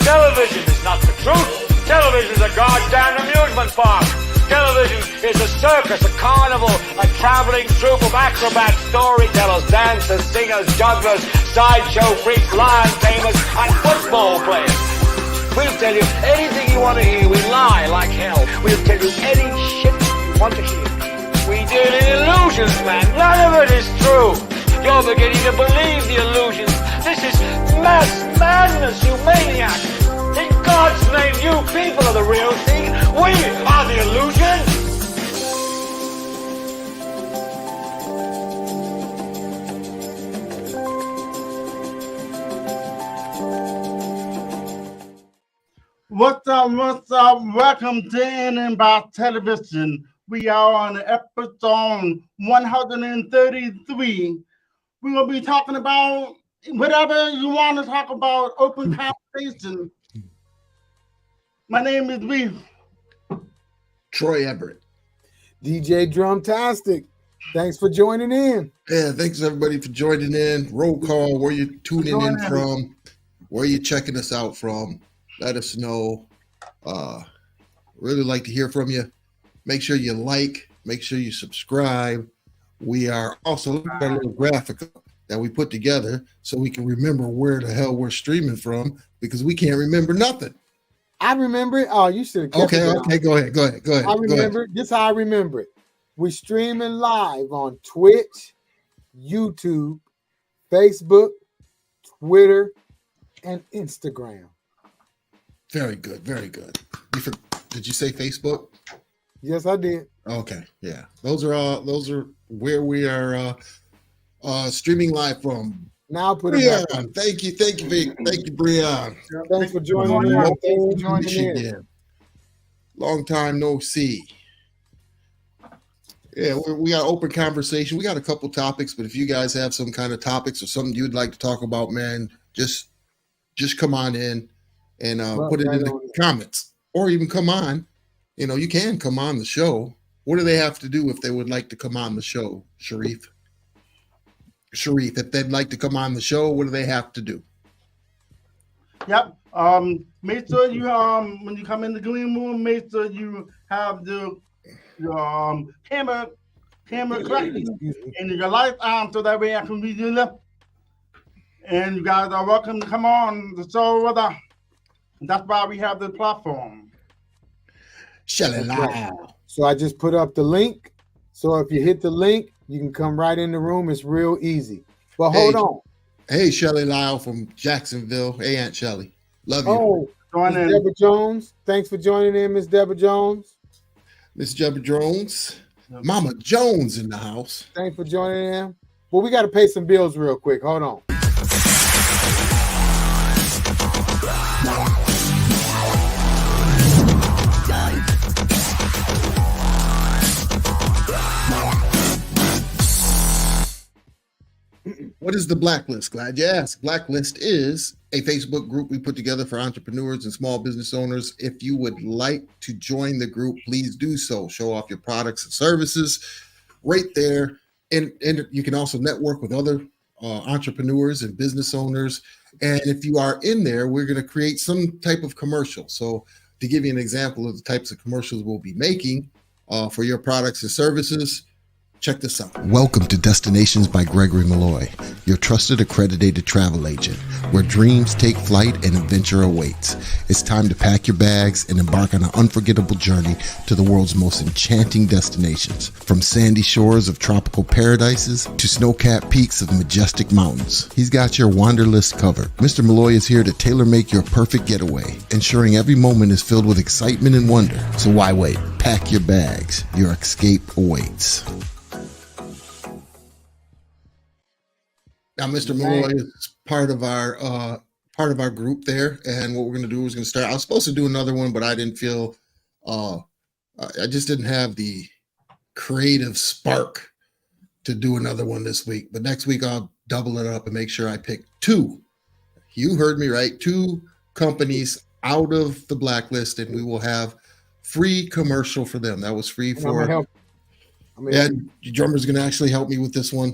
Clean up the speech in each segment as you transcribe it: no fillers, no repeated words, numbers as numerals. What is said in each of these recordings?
Television is not the truth. Television is a goddamn amusement park. Television is a circus, a carnival, a traveling troupe of acrobats, storytellers, dancers, singers, jugglers, sideshow freaks, lion tamers, and football players. We'll tell you anything you want to hear. We lie like hell. We'll tell you any shit you want to hear. We deal in illusions, man. None of it is true. You're beginning to believe the illusions. This is mass madness, you maniac. In God's name, you people are the real thing. We are the illusion. What's up? What's up? Welcome to In and By Television. We are on episode 133. We're going to be talking about whatever you want to talk about, open conversation. My name is Reef. Troy Everett. DJ Drumtastic. Thanks for joining in. Yeah, thanks everybody for joining in. Roll call, where you tuning in from, where you checking us out from. Let us know. Really like to hear from you. Make sure you like, make sure you subscribe. We are also got a little graphic that we put together so we can remember where the hell we're streaming from, because we can't remember nothing. I remember it. Oh, you should have kept it. Okay, go ahead. I remember it. This is how I remember it. We're streaming live on Twitch, YouTube, Facebook, Twitter, and Instagram. Very good, very good. Did you say Facebook? Yes, I did. Okay, yeah. Those are where we are streaming live from. Now put it back on. Thank you, Breon. Thanks for joining in. Thanks for joining in. Long time no see. Yeah, we got open conversation. We got a couple topics, but if you guys have some kind of topics or something you'd like to talk about, man, just come on in and put it in the comments, or even come on. You know, you can come on the show. What do they have to do if they would like to come on the show, Sharif, if they'd like to come on the show, what do they have to do? Yep. Make sure you when you come in the green room, make sure you have your camera correctly and your lights on so that way I can read your lip. And you guys are welcome to come on the show with us. That's why we have the platform. So I just put up the link. So if you hit the link, you can come right in the room. It's real easy. But hold on. Hey, Shelly Lyle from Jacksonville. Hey, Aunt Shelly. Love you. Oh, Miss Deborah Jones. Thanks for joining in, Miss Deborah Jones. Miss Deborah Jones. Mama Jones in the house. Thanks for joining in. Well, we got to pay some bills real quick. Hold on. What is the Blacklist? Glad you asked. Blacklist is a Facebook group we put together for entrepreneurs and small business owners. If you would like to join the group, please do so. Show off your products and services right there. And you can also network with other entrepreneurs and business owners. And if you are in there, we're going to create some type of commercial. So to give you an example of the types of commercials we'll be making for your products and services, check this out. Welcome to Destinations by Gregory Malloy, your trusted accredited travel agent, where dreams take flight and adventure awaits. It's time to pack your bags and embark on an unforgettable journey to the world's most enchanting destinations. From sandy shores of tropical paradises to snow-capped peaks of majestic mountains, he's got your wanderlist covered. Mr. Malloy is here to tailor-make your perfect getaway, ensuring every moment is filled with excitement and wonder. So why wait? Pack your bags. Your escape awaits. Now, Mr. Malloy is part of our group there, and what we're going to do is going to start. I was supposed to do another one, but I didn't feel. I just didn't have the creative spark to do another one this week. But next week I'll double it up and make sure I pick two. You heard me right. 2 companies out of the blacklist, and we will have free commercial for them. That was free for. And your drummer's going to actually help me with this one.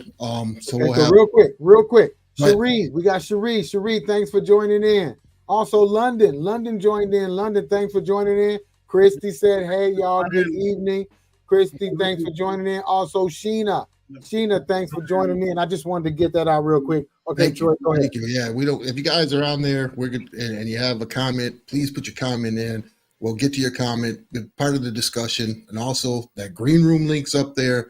So we'll have real quick. Cherie, we got Cherie. Cherie, thanks for joining in. Also, London joined in. London, thanks for joining in. Christy said, hey, y'all, good evening. Christy, thanks for joining in. Also, Sheena, thanks for joining in. I just wanted to get that out real quick. Okay, Troy, go ahead. Thank you. Yeah, we don't. If you guys are on there, we're good, and you have a comment, please put your comment in. We'll get to your comment, be part of the discussion, and also that green room link's up there.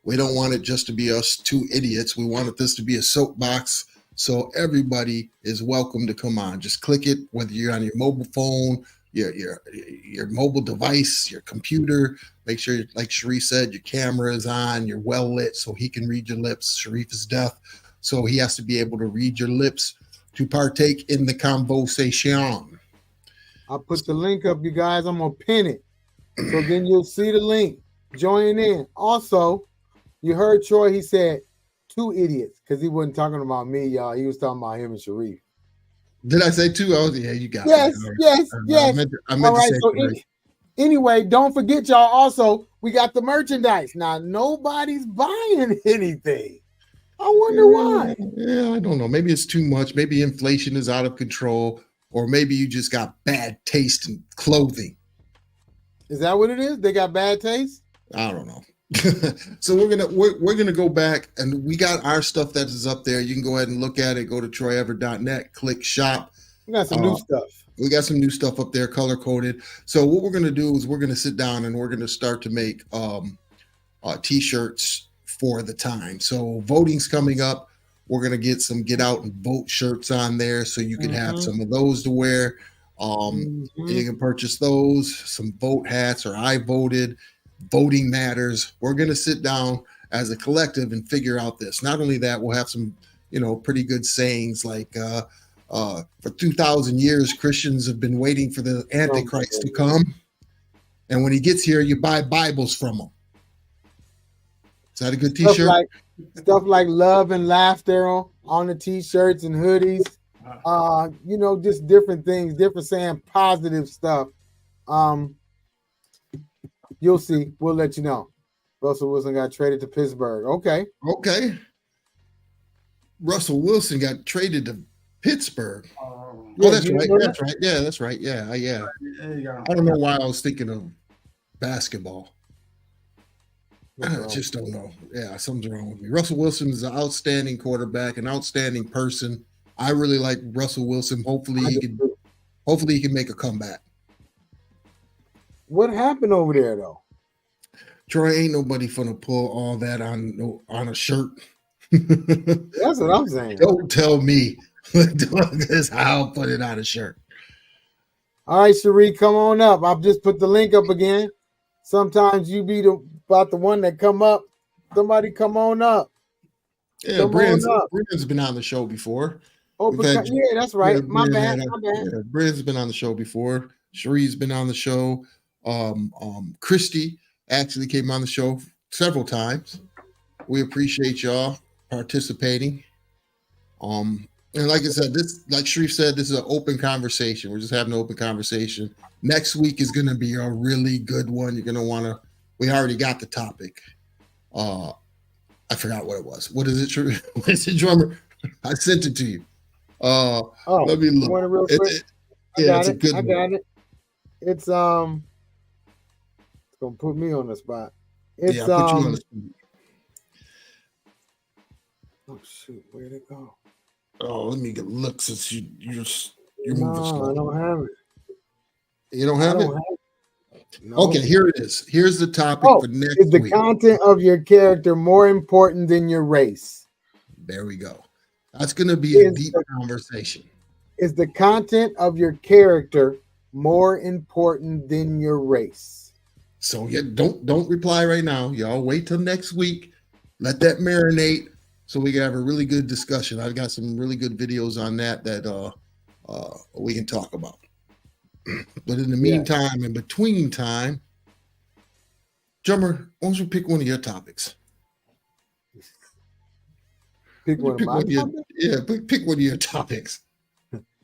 We don't want it just to be us two idiots. We wanted this to be a soapbox, so everybody is welcome to come on. Just click it, whether you're on your mobile phone, your mobile device, your computer. Make sure, like Sharif said, your camera is on, you're well lit, so he can read your lips. Sharif is deaf, so he has to be able to read your lips to partake in the conversation. I'll put the link up, you guys. I'm going to pin it. So then you'll see the link. Join in. Also, you heard Troy, he said two idiots because he wasn't talking about me, y'all. He was talking about him and Sharif. Did I say two? Oh, yeah, you got it. Yes. I meant all right, to say so anyway, don't forget, y'all, also, we got the merchandise. Now, nobody's buying anything. I wonder why. Yeah, I don't know. Maybe it's too much. Maybe inflation is out of control. Or maybe you just got bad taste in clothing. Is that what it is? They got bad taste? I don't know. So we're gonna go back, and we got our stuff that is up there. You can go ahead and look at it. Go to troyever.net, click shop. We got some new stuff. We got some new stuff up there, color coded. So what we're gonna do is we're gonna sit down and we're gonna start to make t-shirts for the time. So voting's coming up. We're going to get some get out and vote shirts on there so you can have some of those to wear. You can purchase those, some vote hats or I voted, voting matters. We're going to sit down as a collective and figure out this. Not only that, we'll have some, pretty good sayings like for 2,000 years, Christians have been waiting for the Antichrist to come. And when he gets here, you buy Bibles from him. Is that a good t-shirt? Stuff like love and laughter on the t-shirts and hoodies. Just different things, different saying positive stuff. You'll see. We'll let you know. Russell Wilson got traded to Pittsburgh. Okay. Russell Wilson got traded to Pittsburgh. Yeah, that's right. That's right. Yeah, that's right. Yeah. There you go. I don't know why I was thinking of basketball. I just don't know. Yeah, something's wrong with me. Russell Wilson is an outstanding quarterback, an outstanding person. I really like Russell Wilson. Hopefully he can make a comeback. What happened over there though? Troy, ain't nobody finna pull all that on a shirt. That's what I'm saying. Don't tell me. That's how I'll put it on a shirt. All right, Cherie, come on up. I've just put the link up again. Sometimes you be about the one that come up. Somebody come on up. Yeah, Brand's been on the show before. Oh, that's right. Yeah, my bad. Yeah, Brand's been on the show before. Cherie's been on the show. Christy actually came on the show several times. We appreciate y'all participating. And like I said, like Sharif said, this is an open conversation. We're just having an open conversation. Next week is going to be a really good one. You're going to want to. We already got the topic. I forgot what it was. What is it, Sharif? What is it, drummer? I sent it to you. Let me look. Want it real quick? It's a good one. I got it. It's gonna put me on the spot. Put you on the spot. Oh shoot, where'd it go? Oh, let me get look since you're moving slow. I don't have it. You don't have it? No. Okay, here it is. Here's the topic for next week. Is the content of your character more important than your race? There we go. That's going to be a deep conversation. Is the content of your character more important than your race? So don't reply right now. Y'all wait till next week. Let that marinate so we can have a really good discussion. I've got some really good videos on that we can talk about. But in the meantime, in between time, drummer, why don't you pick one of your topics? Pick one of my topics? Yeah, pick one of your topics.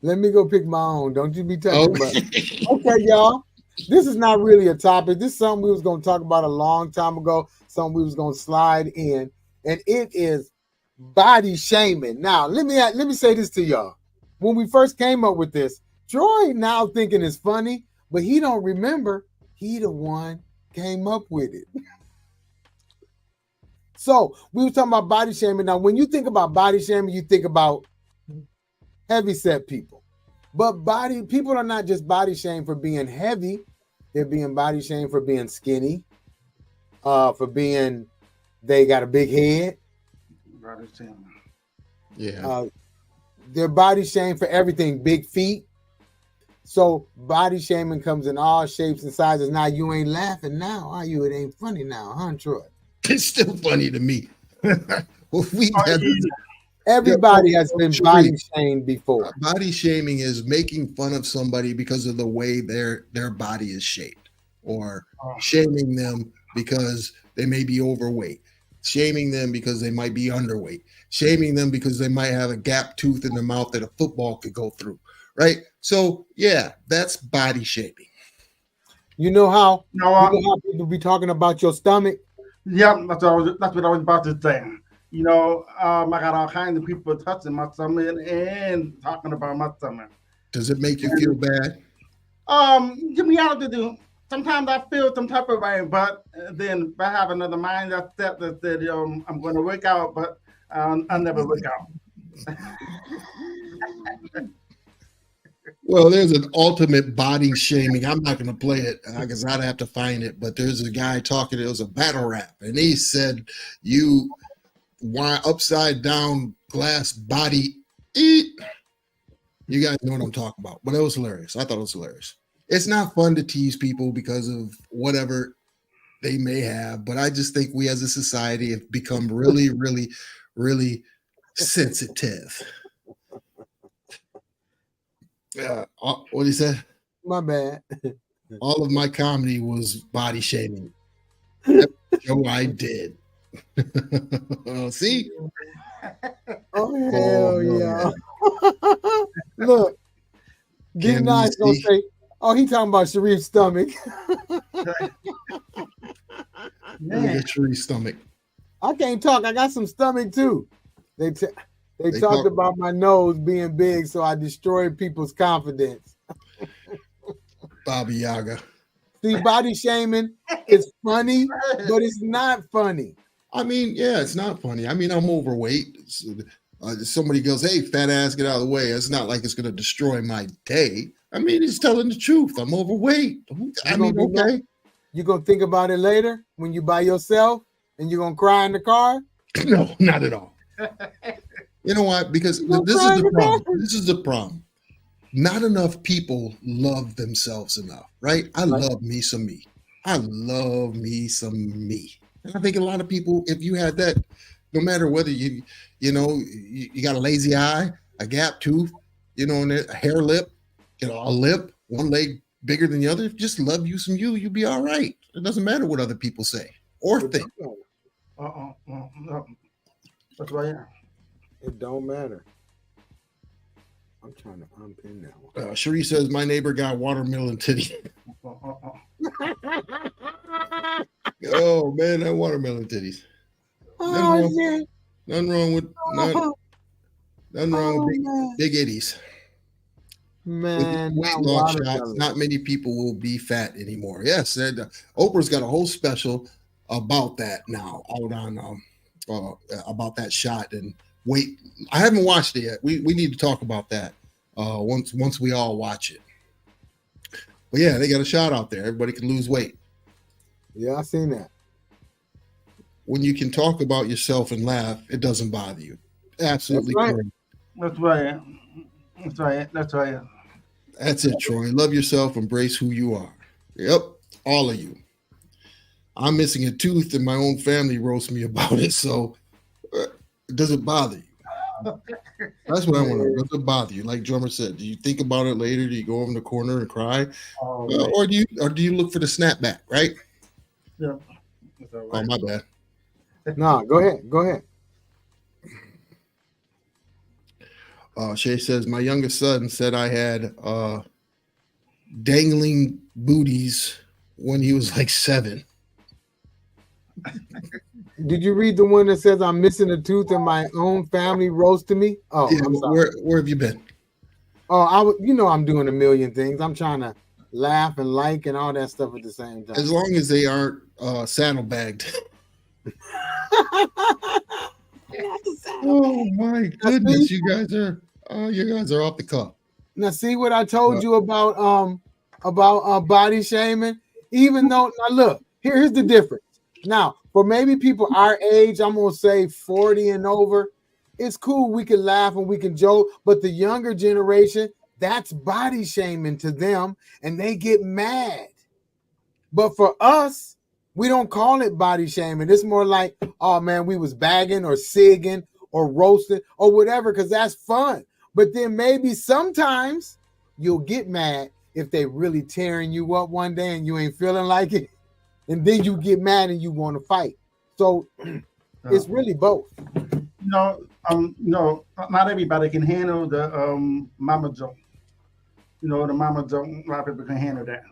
Let me go pick my own. Don't you be talking about it. Okay, y'all. This is not really a topic. This is something we was going to talk about a long time ago, something we was going to slide in, and it is body shaming. Now, let me say this to y'all. When we first came up with this, Troy now thinking it's funny, but he don't remember he the one came up with it. So we were talking about body shaming. Now, when you think about body shaming, you think about heavyset people. But people are not just body shamed for being heavy, they're being body shamed for being skinny, for being they got a big head. Body shaming. Yeah. They're body shamed for everything, big feet. So body shaming comes in all shapes and sizes. Now you ain't laughing now, are you? It ain't funny now, huh, Troy? It's still funny to me. Well, Everybody has been body shamed before. Body shaming is making fun of somebody because of the way their body is shaped, or shaming them because they may be overweight, shaming them because they might be underweight, shaming them because they might have a gap tooth in their mouth that a football could go through, right? So yeah, that's body shaming. You know how people be talking about your stomach? Yeah, that's what I was about to say. I got all kinds of people touching my stomach and talking about my stomach. Does it make you feel bad? To be honest with you, sometimes I feel some type of way, but then I have another mindset that said, I'm going to work out, but I'll never work out. Well, there's an ultimate body shaming. I'm not going to play it because I'd have to find it. But there's a guy talking. It was a battle rap, and he said, "You upside down glass body eat." You guys know what I'm talking about. But it was hilarious. I thought it was hilarious. It's not fun to tease people because of whatever they may have, but I just think we as a society have become really, really, really sensitive. What did he say? My bad. All of my comedy was body shaming. Joe, I did. See? Oh, hell yeah. Look, D-Nice gonna say, oh, he talking about Sharif's stomach. Look at Sharif's stomach. I can't talk. I got some stomach too. They talked about my nose being big, so I destroyed people's confidence. Baba Yaga. See, body shaming is funny, but it's not funny. I mean, yeah, it's not funny. I mean, I'm overweight. Somebody goes, "Hey, fat ass, get out of the way." It's not like it's going to destroy my day. I mean, he's telling the truth. I'm overweight. I mean, okay. You're going to think about it later when you by yourself and you're going to cry in the car? No, not at all. You know why? Because this is the problem. This is the problem. Not enough people love themselves enough, right? I love me some me. I love me some me. And I think a lot of people, if you had that, no matter whether you got a lazy eye, a gap tooth, and a hair lip, a lip, one leg bigger than the other, just love you some you'll be all right. It doesn't matter what other people say or think. No. That's right. It don't matter. I'm trying to unpin that one. Cherie says, my neighbor got watermelon titty. Oh, man, that watermelon titties. Nothing wrong with big itties. Man, weight loss shots, not many people will be fat anymore. Yes, Oprah's got a whole special about that now out on about that shot and weight. I haven't watched it yet. We need to talk about that once we all watch it. But yeah, they got a shot out there. Everybody can lose weight. Yeah, I seen that. When you can talk about yourself and laugh, it doesn't bother you. Absolutely correct. That's right. That's right. That's it, Troy. Love yourself. Embrace who you are. Yep, all of you. I'm missing a tooth, and my own family roasts me about it, so it doesn't bother you. That's what I want to know. Does it bother you? Like Drummer said, do you think about it later? Do you go over in the corner and cry, or do you look for the snapback? Right? Yeah. Oh, my bad. No, go ahead. Shay says, my youngest son said I had dangling booties when he was like 7. Did you read the one that says I'm missing a tooth and my own family roasted me? Oh, yeah, I'm sorry. Where have you been? Oh, I'm doing a million things. I'm trying to laugh and like and all that stuff at the same time. As long as they aren't saddlebagged. Oh my goodness, you guys are off the cuff. Now see what I told you about body shaming. Even though now look, here's the difference. Now for maybe people our age, I'm gonna say 40 and over. It's cool. We can laugh and we can joke, but the younger generation, that's body shaming to them, and they get mad. But for us, we don't call it body shaming. It's more like, oh man, we was bagging or sigging or roasting or whatever, because that's fun. But then maybe sometimes you'll get mad if they really tearing you up one day and you ain't feeling like it. And then you get mad and you want to fight. So it's really both. Not everybody can handle the mama joke. The mama joke, a lot of people can handle that.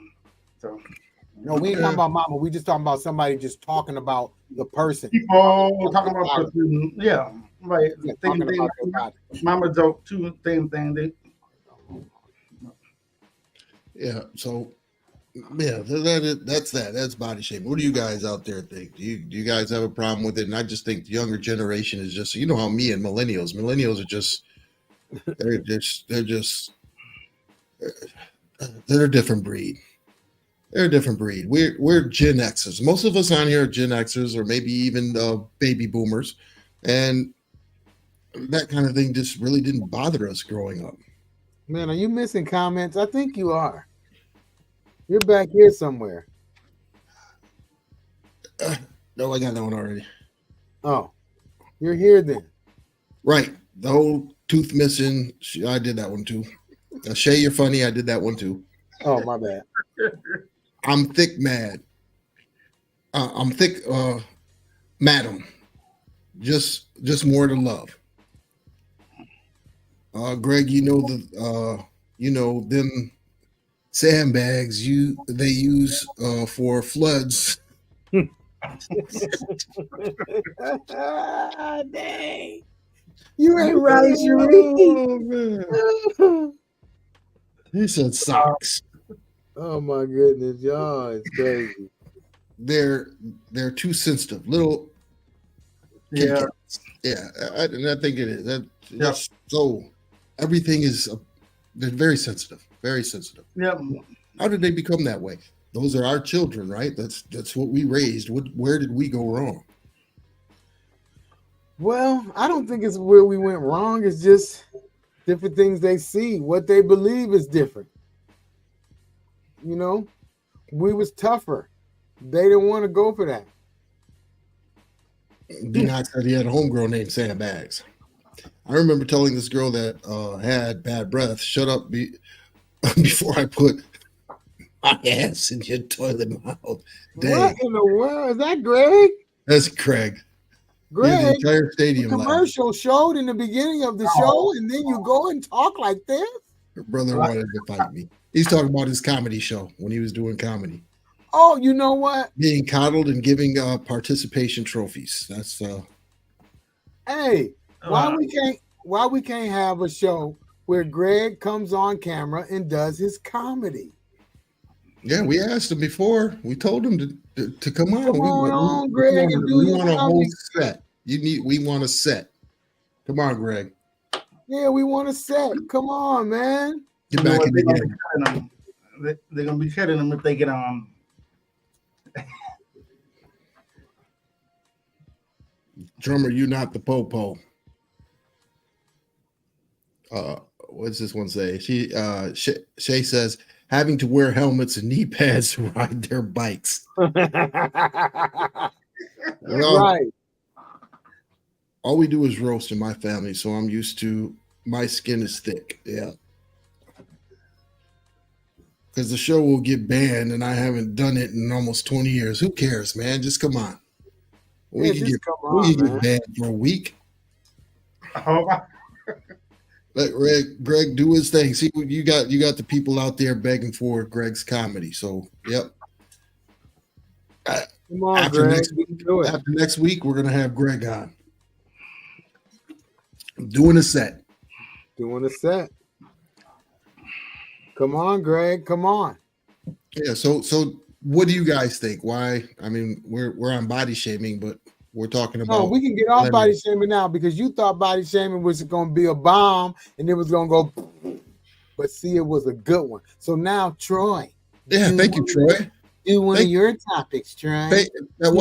So no, we ain't talking about mama. We just talking about somebody just talking about the person. People talking about person, yeah, right. Mama joke too, same thing. Yeah, so yeah, that's body shaming. What do you guys out there think? Do you guys have a problem with it? And I just think the younger generation is just, how me and millennials are just they're a different breed. They're a different breed. We're Gen Xers. Most of us on here are Gen Xers, or maybe even baby boomers, and that kind of thing just really didn't bother us growing up. Man, are you missing comments? I think you are. You're back here somewhere. No, I got that one already. Oh, you're here then. Right. The whole tooth missing. I did that one too. Shay, you're funny. I did that one too. Oh, my bad. I'm thick mad. I'm thick, madam. Just more to love. Greg, them sandbags they use for floods. Dang. You ain't right, Cherie. Oh, he said socks. Oh my goodness, y'all, it's crazy. They're too sensitive. Little Yeah. Yeah, I think it is. That's so everything is they're very sensitive. Very sensitive. Yep. How did they become that way? Those are our children, right? That's what we raised. Where did we go wrong? Well, I don't think it's where we went wrong. It's just different things they see. What they believe is different. We was tougher. They didn't want to go for that. D-Knox said he had a homegirl named Sandbags. I remember telling this girl that had bad breath, shut up before I put my ass in your toilet mouth. Dang. What in the world? Is that Greg? That's Craig. Greg, the entire stadium commercial showed in the beginning of the show, and then you go and talk like this? Her brother wanted to fight me. He's talking about his comedy show when he was doing comedy. Oh, you know what? Being coddled and giving participation trophies. That's Hey, why we can't have a show where Greg comes on camera and does his comedy? Yeah, we asked him before. We told him to come on. Come on, Greg, and do we your want a comedy. whole set. We want a set. Come on, Greg. Yeah, we want a set. Come on, man. Get back in the game. They're gonna be cutting them if they get on. Drummer, you not the po-po. What's this one say? Shay says having to wear helmets and knee pads to ride their bikes. Right. All we do is roast in my family, so I'm used to my skin is thick. Yeah. Because the show will get banned and I haven't done it in almost 20 years. Who cares, man? Just come on. We can get banned for a week. Let Greg do his thing. See, you got the people out there begging for Greg's comedy. So, yep. Come on, after Greg. next week, we're gonna have Greg on doing a set. Come on, Greg. Come on. Yeah. So what do you guys think? Why? I mean, we're on body shaming, but we're talking No, about we can get off body shaming now because you thought body shaming was going to be a bomb and it was going to go, but see, it was a good one. So now, Troy. Yeah, thank you, Troy. Do one of your topics, Troy. That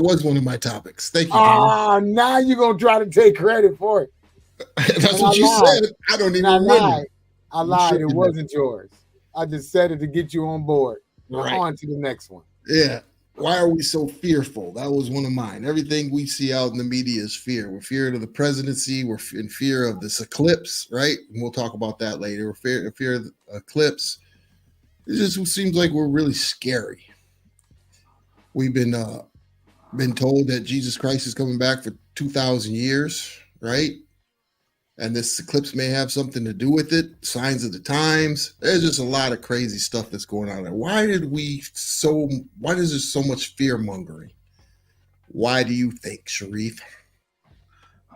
was one of my topics. Thank you. Ah, now you're going to try to take credit for it. That's what you said. I don't even remember. I lied. It wasn't yours. I just said it to get you on board. Right. On to the next one. Yeah. Why are we so fearful? That was one of mine. Everything we see out in the media is fear. We're feared of the presidency. We're in fear of this eclipse, right? And we'll talk about that later. We're fear of the eclipse. It just seems like we're really scary. We've been told that Jesus Christ is coming back for 2,000 years, right? And this eclipse may have something to do with it. Signs of the times. There's just a lot of crazy stuff that's going on there. Why is there so much fear mongering? Why do you think, Sharif?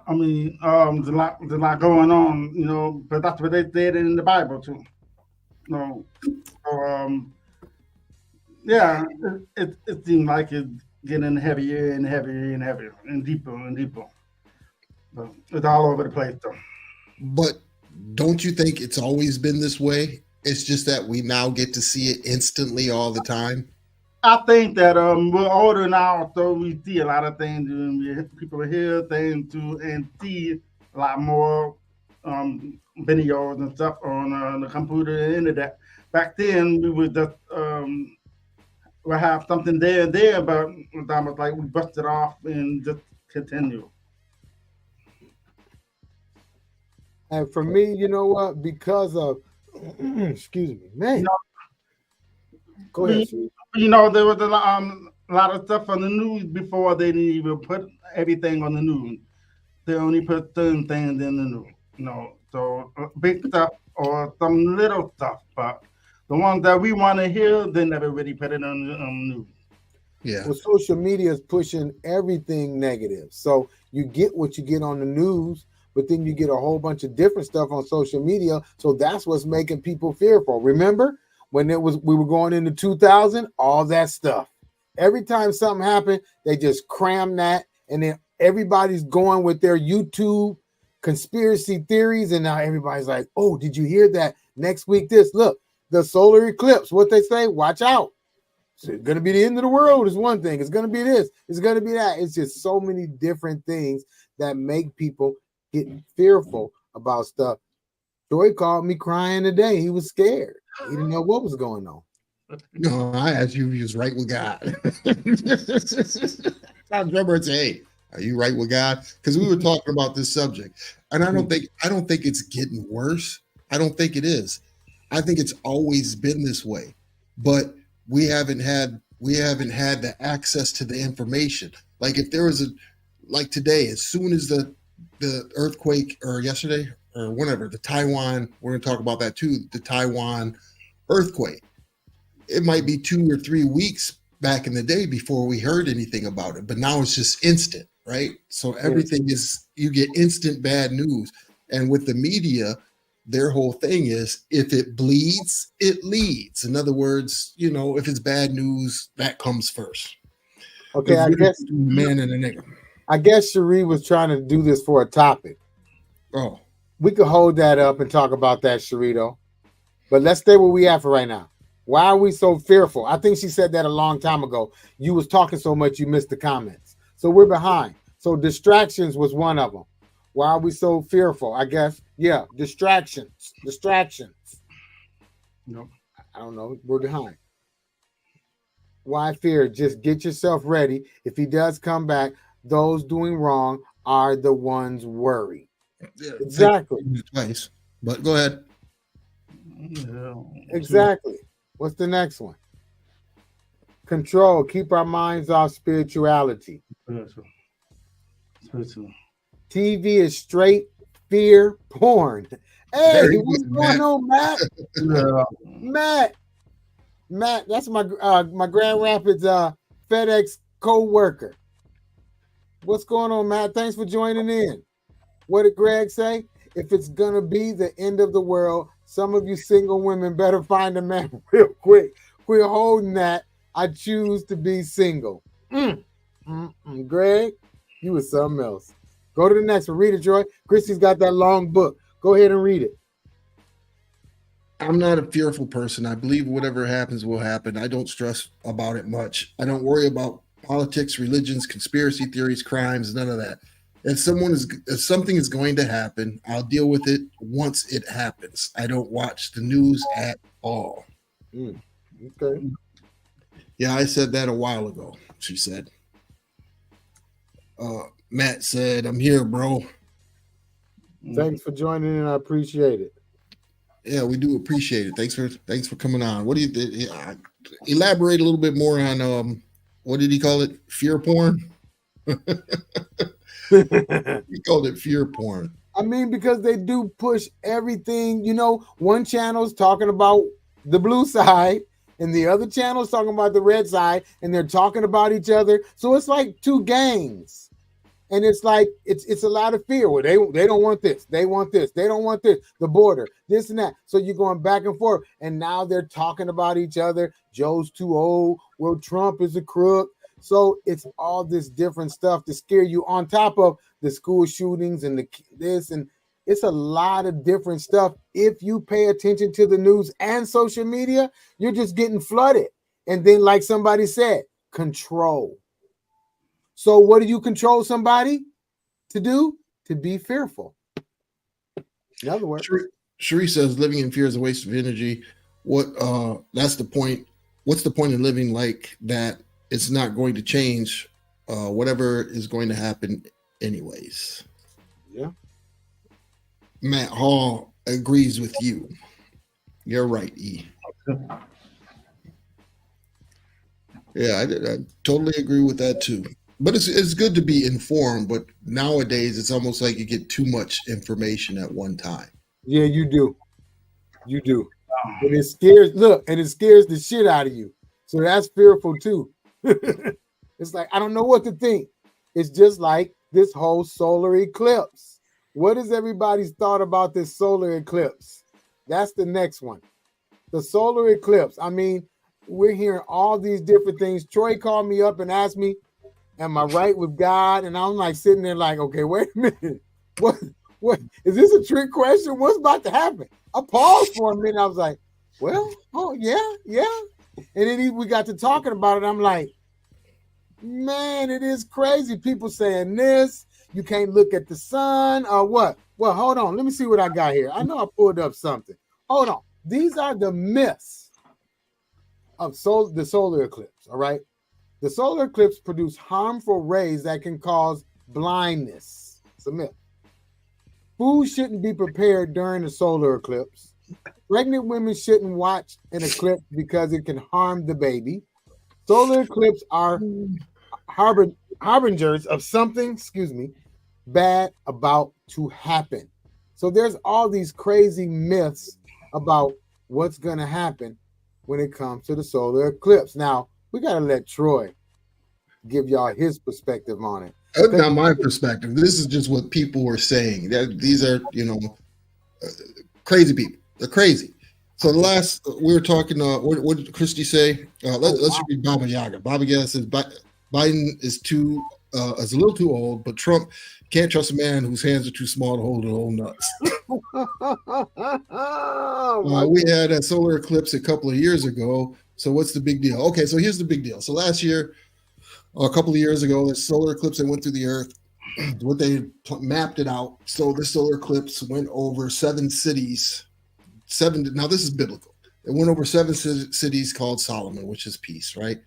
I mean, there's a lot going on, you know, but that's what they did in the Bible too. You know, so, yeah, it seems like it's getting heavier and heavier and heavier and deeper and deeper. But it's all over the place though. But don't you think it's always been this way? It's just that we now get to see it instantly all the time. I think that we're older now, so we see a lot of things, and people hear things too, and see a lot more videos and stuff on the computer and the internet. Back then, we would just we'll have something there, but it's almost like we bust it off and just continue. And for me, you know what? Because of, excuse me, man. Go ahead. You know, there was a lot of stuff on the news before they didn't even put everything on the news. They only put certain things in the news. You know, so big stuff or some little stuff, but the ones that we want to hear, they never really put it on the news. Yeah. Well, social media is pushing everything negative. So you get what you get on the news, but then you get a whole bunch of different stuff on social media. So that's what's making people fearful. Remember when we were going into 2000, all that stuff. Every time something happened, they just cram that, and then everybody's going with their YouTube conspiracy theories, and now everybody's like, "Oh, did you hear that? Next week, this look, the solar eclipse. What they say? Watch out! So it's gonna be the end of the world. Is one thing. It's gonna be this. It's gonna be that. It's just so many different things that make people getting fearful about stuff. Joy called me crying today. He was scared. He didn't know what was going on. No, I asked you if you was right with God. I remember and say, "Hey, are you right with God?" Because we were talking about this subject, and I don't think it's getting worse. I don't think it is. I think it's always been this way, but we haven't had the access to the information. Like if there was like today, as soon as the earthquake, or yesterday or whenever, the Taiwan, we're going to talk about that too, the Taiwan earthquake. It might be 2 or 3 weeks back in the day before we heard anything about it, but now it's just instant, right? So everything you get instant bad news. And with the media, their whole thing is, if it bleeds, it leads. In other words, you know, if it's bad news, that comes first. Okay, I guess man and a nigga. I guess Cherie was trying to do this for a topic. Oh, we could hold that up and talk about that, Sharito. But let's stay where we at for right now. Why are we so fearful? I think she said that a long time ago. You was talking so much, you missed the comments. So we're behind. So distractions was one of them. Why are we so fearful? I guess, yeah, distractions. Nope. I don't know. We're behind. Why fear? Just get yourself ready. If he does come back, those doing wrong are the ones worried. Yeah, exactly. Twice, but go ahead. Yeah. Exactly. What's the next one? Control. Keep our minds off spirituality. Spiritual. TV is straight fear porn. Hey, what's going on, Matt? Yeah. Matt, that's my Grand Rapids FedEx co-worker. What's going on, Matt? Thanks for joining in. What did Greg say? If it's gonna be the end of the world, Some of you single women better find a man real quick. Quit holding that. I choose to be single. Greg, you was something else. Go to the next one. Read it, Troy. Christy's got that long book. Go ahead and read it. I'm not a fearful person. I believe whatever happens will happen. I don't stress about it much. I don't worry about politics, religions, conspiracy theories, crimes, none of that. If something is going to happen, I'll deal with it once it happens. I don't watch the news at all. Okay. Yeah, I said that a while ago, she said. Matt said, I'm here, bro. Thanks for joining in. I appreciate it. Yeah, we do appreciate it. Thanks for coming on. What do you elaborate a little bit more on what did he call it? Fear porn? He called it fear porn. I mean, because they do push everything. You know, one channel's talking about the blue side, and the other channel's talking about the red side, and they're talking about each other. So it's like two gangs. And it's like it's a lot of fear. Well, they don't want this. They want this. They don't want this. The border, this and that. So you're going back and forth. And now they're talking about each other. Joe's too old. Well, Trump is a crook. So it's all this different stuff to scare you on top of the school shootings and this. And it's a lot of different stuff. If you pay attention to the news and social media, you're just getting flooded. And then, like somebody said, control. So what do you control somebody to do? To be fearful. In other words, Cherie says living in fear is a waste of energy. That's the point. What's the point in living like that? It's not going to change. Whatever is going to happen anyways. Yeah. Matt Hall agrees with you. You're right, E. Yeah, I totally agree with that too. But it's good to be informed, but nowadays it's almost like you get too much information at one time. Yeah, you do. You do. And it scares the shit out of you. So that's fearful too. It's like, I don't know what to think. It's just like this whole solar eclipse. What is everybody's thought about this solar eclipse? That's the next one. The solar eclipse. I mean, we're hearing all these different things. Troy called me up and asked me, am I right with God? And I'm like sitting there like, okay, wait a minute. What is this a trick question? What's about to happen? I paused for a minute. I was like, well, oh yeah. And then we got to talking about it. I'm like, man, it is crazy. People saying this, you can't look at the sun or what? Well, hold on. Let me see what I got here. I know I pulled up something. Hold on. These are the myths of the solar eclipse, all right? The solar eclipse produces harmful rays that can cause blindness. It's a myth. Food shouldn't be prepared during the solar eclipse. Pregnant women shouldn't watch an eclipse because it can harm the baby. Solar eclipses are harbingers of something, bad about to happen. So there's all these crazy myths about what's going to happen when it comes to the solar eclipse. Now, we got to let Troy give y'all his perspective on it. That's not my perspective. This is just what people were saying. These are, crazy people. They're crazy. So the last we were talking, what did Christy say? Let's read Baba Yaga. Baba Yaga says Biden is a little too old, but Trump can't trust a man whose hands are too small to hold his own nuts. We had a solar eclipse a couple of years ago. So what's the big deal? Okay, so here's the big deal. So last year, a couple of years ago, the solar eclipse that went through the earth, what they mapped it out. So the solar eclipse went over 7 cities. Now this is biblical. It went over 7 cities called Solomon, which is peace, right?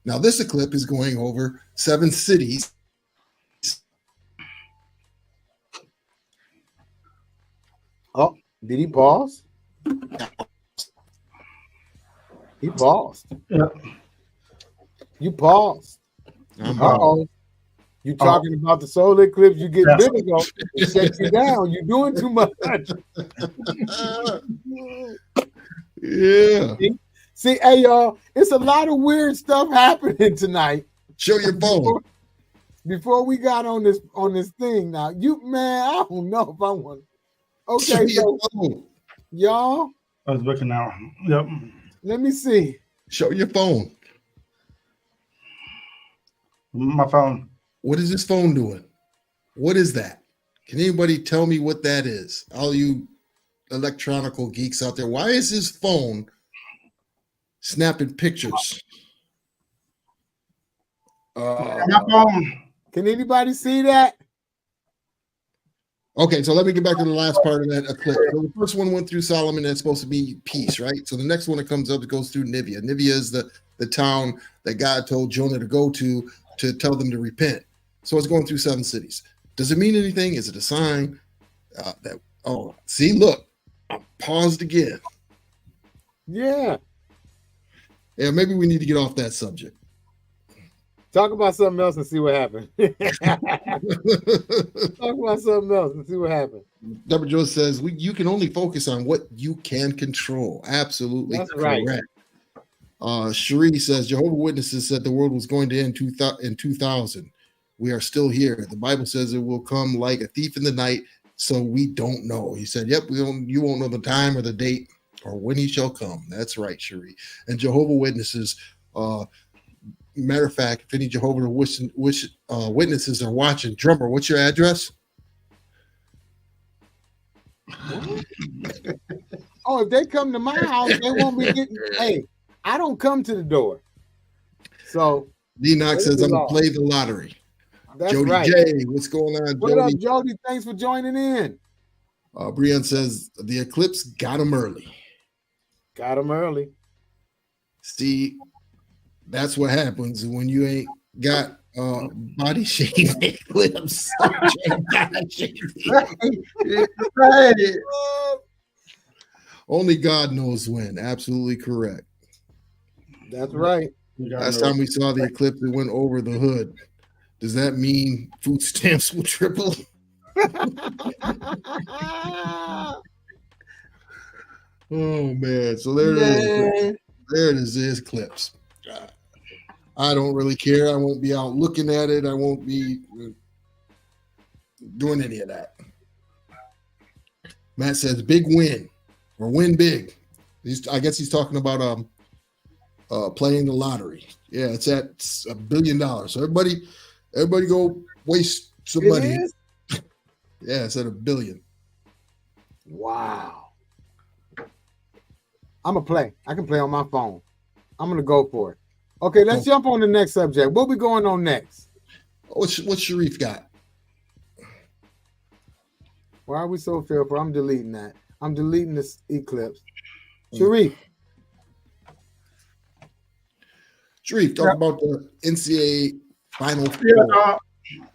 Now this eclipse is going over 7 cities. Oh, did he pause? He paused. Yeah. You paused. Uh-oh. You talking about the solar eclipse, you get biblical, it sets you down. You're doing too much. Yeah. See, hey y'all, it's a lot of weird stuff happening tonight. Show your phone. Before we got on this thing now, I don't know if I want. Okay, Show your phone. y'all. I was looking now. Yep. Let me see. Show your phone. My phone. What is this phone doing? What is that? Can anybody tell me what that is? All you electronical geeks out there, why is his phone snapping pictures? My phone. Can anybody see that? Okay, so let me get back to the last part of that eclipse. So the first one went through Solomon. That's supposed to be peace, right? So the next one that comes up, it goes through Nivea. Nivea is the town that God told Jonah to go to tell them to repent. So it's going through 7 cities. Does it mean anything? Is it a sign that, oh, see, look, I paused again. Yeah. Yeah, maybe we need to get off that subject. Talk about something else and see what happens. Talk about something else and see what happens. Deborah Joe says, you can only focus on what you can control. Absolutely. That's correct. right. Cherie says, Jehovah's Witnesses said the world was going to end in 2000. We are still here. The Bible says it will come like a thief in the night, so we don't know. He said, yep, you won't know the time or the date or when he shall come. That's right, Cherie. And Jehovah's Witnesses, matter of fact, if any Jehovah's Witnesses are watching, drummer, what's your address? Oh, if they come to my house, they won't be getting. Hey, I don't come to the door. So D-Knox says, I'm going to play the lottery. That's Jody right. J, what's going on, What Jody? up, Jody? Thanks for joining in. Brian says, the eclipse got him early. Got him early. See, that's what happens when you ain't got body shaming eclipse. Right. Only God knows when. Absolutely correct. That's right. Last time we saw the eclipse, it went over the hood. Does that mean food stamps will triple? Oh man! So there it is. There it is. This eclipse. I don't really care. I won't be out looking at it. I won't be doing any of that. Matt says, "Big win or win big." I guess he's talking about playing the lottery. Yeah, it's at $1 billion. So everybody go waste some money. Yeah, it's at $1 billion. Wow. I'm gonna play. I can play on my phone. I'm gonna go for it. Okay, let's jump on the next subject. What we going on next? What Sharif got? Why are we so fearful? I'm deleting that. I'm deleting this eclipse. Sharif, talk about the NCAA Final Four.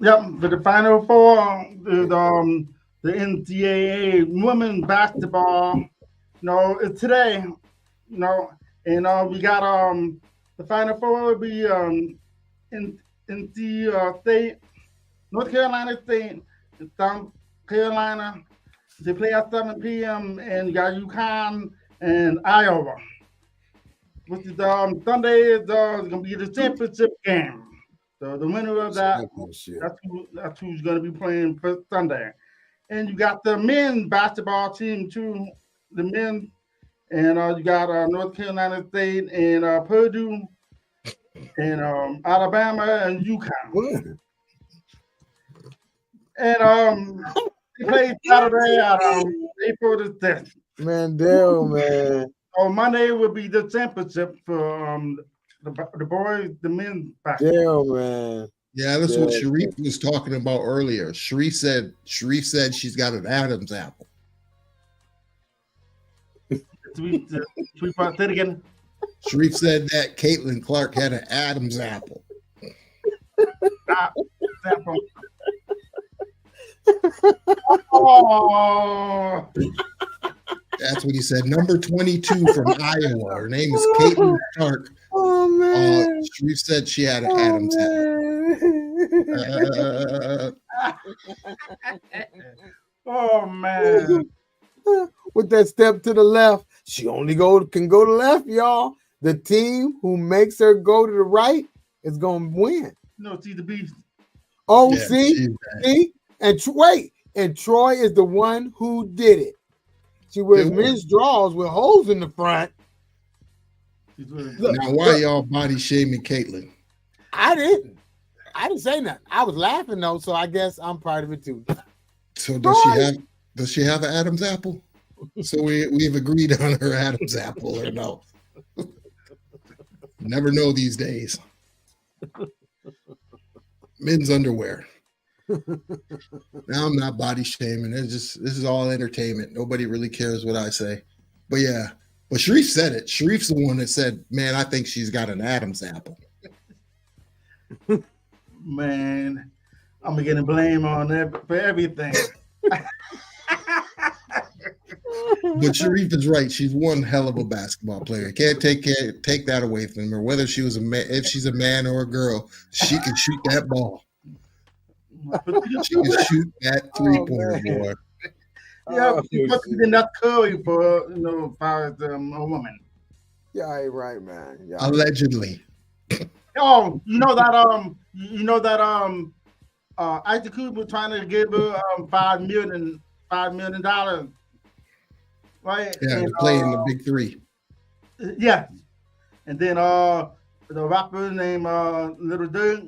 But the Final Four, the NCAA women's basketball, it's today, and we got the Final Four will be in the state, North Carolina State, South Carolina. They play at 7 p.m. and you got UConn and Iowa. Which is Sunday is gonna be the championship game. So the winner of that, that's who's gonna be playing for Sunday. And you got the men's basketball team too, the men, and you got North Carolina State and Purdue and Alabama and UConn. And they play Saturday at April the 10th. Mandel, man. On Monday will be the championship for the boys, the men's basketball. Damn, man. Yeah, that's what Sharif was talking about earlier. Sharif said she's got an Adam's apple. Say it again. Sharif said that Caitlin Clark had an Adam's apple. Oh. That's what he said. Number 22 from Iowa. Her name is Caitlin Clark. Oh man. Sharif said she had an Adam's apple. Oh man. With that step to the left, she only can go to the left, y'all. The team who makes her go to the right is gonna win. No, see the beast. Oh, yeah, see, and wait, and Troy is the one who did it. She wears men's drawers with holes in the front. Now, why y'all body shaming Caitlyn? I didn't say nothing. I was laughing though, so I guess I'm part of it too. So does she have an Adam's apple? So we've agreed on her Adam's apple or no? Never know these days. Men's underwear. Now I'm not body shaming. This is all entertainment. Nobody really cares what I say. But yeah. But Sharif said it. Sharif's the one that said, man, I think she's got an Adam's apple. Man, I'm gonna get a blame on for everything. But Sharif is right. She's one hell of a basketball player. Can't take that away from her. Whether she was if she's a man or a girl, she can shoot that ball. She can shoot that 3-pointer, boy. Yeah, she must be in that curry for a woman. Yeah, you're right, man. Yeah. Allegedly. Oh, Isaac Cooper trying to give her $5 million, right? Yeah, and, playing the big three. Yeah, and then the rapper named Little Dirk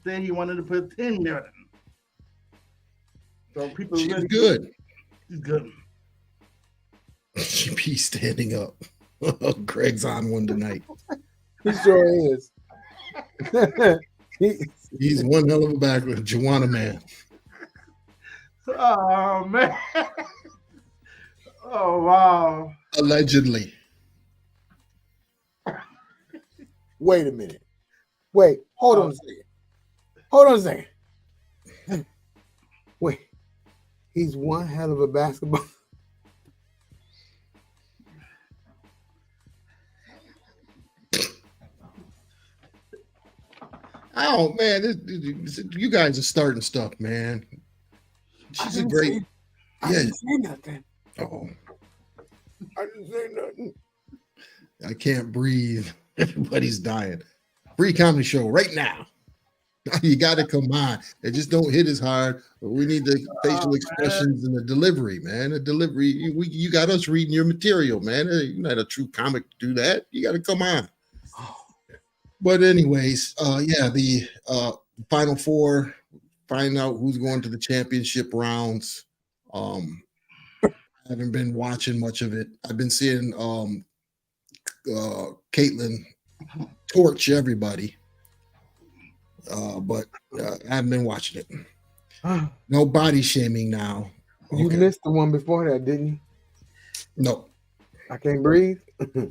said he wanted to put $10 million. So people She's really good. She's good. She be standing up. Craig's on one tonight. He sure is. He's one hell of a backward Joanna man. Oh man. Oh wow. Allegedly. Wait a minute. Wait, hold on a second. Hold on a second. Wait. He's one hell of a basketball. Oh man, you guys are starting stuff, man. She's a great. I didn't say nothing. Oh, I didn't say nothing. I can't breathe. Everybody's dying. Free comedy show right now. You got to come on. It just don't hit as hard. We need the facial expressions and the delivery, man. The delivery. You got us reading your material, man. You're not a true comic to do that. You got to come on. But anyways, the Final Four, find out who's going to the championship rounds. I haven't been watching much of it. I've been seeing Caitlyn torch everybody, but I haven't been watching it. No body shaming now. You missed the one before that, didn't you? No. I can't breathe.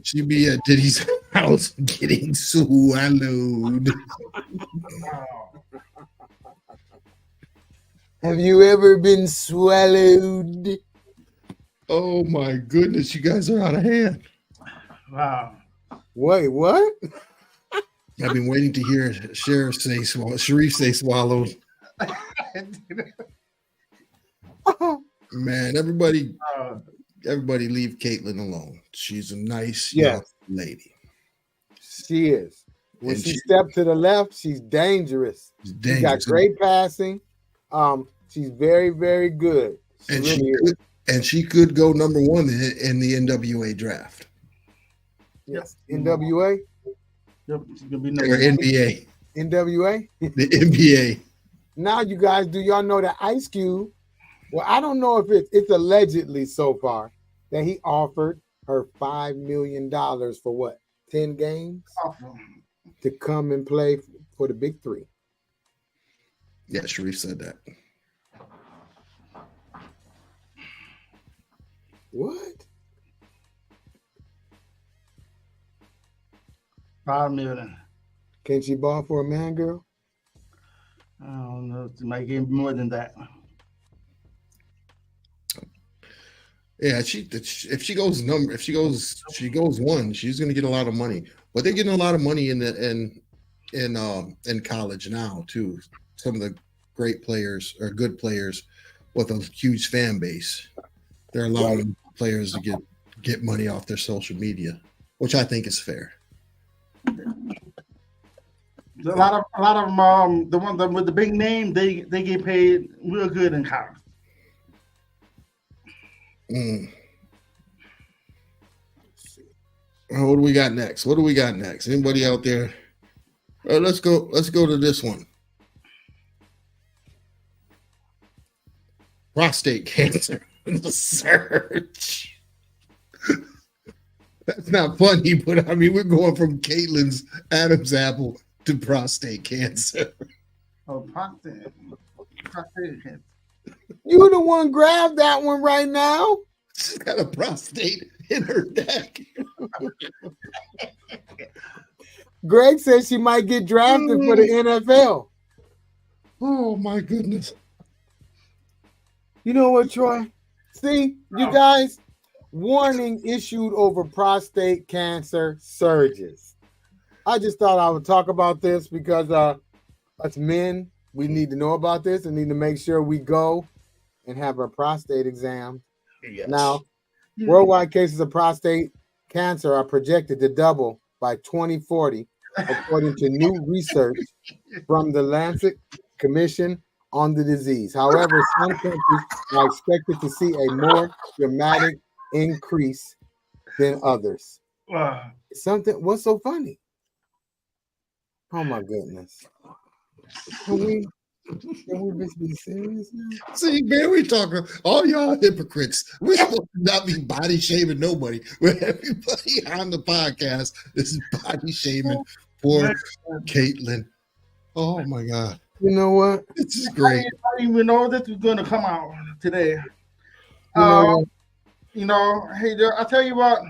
She be at Diddy's house getting swallowed. Have you ever been swallowed? Oh my goodness, you guys are out of hand. Wow. Wait, what? I've been waiting to hear Sharif say swallowed. Man, everybody leave Caitlyn alone. She's a nice young lady. She is. When she steps to the left, she's dangerous. She's got great passing. She's very, very good. She could go number one in the NWA draft. Yes. NWA? Yep. Or NBA. NWA? The NBA. Now you guys, do y'all know that Ice Cube? Well, I don't know if it's allegedly so far that he offered her $5 million for what? 10 games? To come and play for the big three. Yeah, Sharif said that. What? $5 million. Can she ball for a man, girl? I don't know. She might get more than that. Yeah, she goes one, she's gonna get a lot of money. But they're getting a lot of money in college now too. Some of the great players or good players with a huge fan base. They're allowing players to get money off their social media, which I think is fair. A lot of them, the ones with the big name, they get paid real good in college. What do we got next? What do we got next? Anybody out there? Let's go to this one. Prostate cancer surge. That's not funny, but I mean, we're going from Caitlin's Adam's apple to prostate cancer. Oh, prostate cancer. You the one grab that one right now. She's got a prostate in her neck. Greg says she might get drafted for the NFL. Oh my goodness. You know what, Troy? See, you guys, warning issued over prostate cancer surges. I just thought I would talk about this because us men, we need to know about this and need to make sure we go and have our prostate exam. Yes. Now, worldwide cases of prostate cancer are projected to double by 2040, according to new research from the Lancet Commission on the disease. However, some countries are expected to see a more dramatic increase than others. What's so funny? Oh my goodness. Can we just be serious now? See, man, we talking all y'all hypocrites. We're supposed to not be body shaming nobody. But everybody on the podcast is body shaming poor Caitlin. Oh my God. You know what? This is great. I didn't even know this was going to come out today. You know, hey, I tell you what,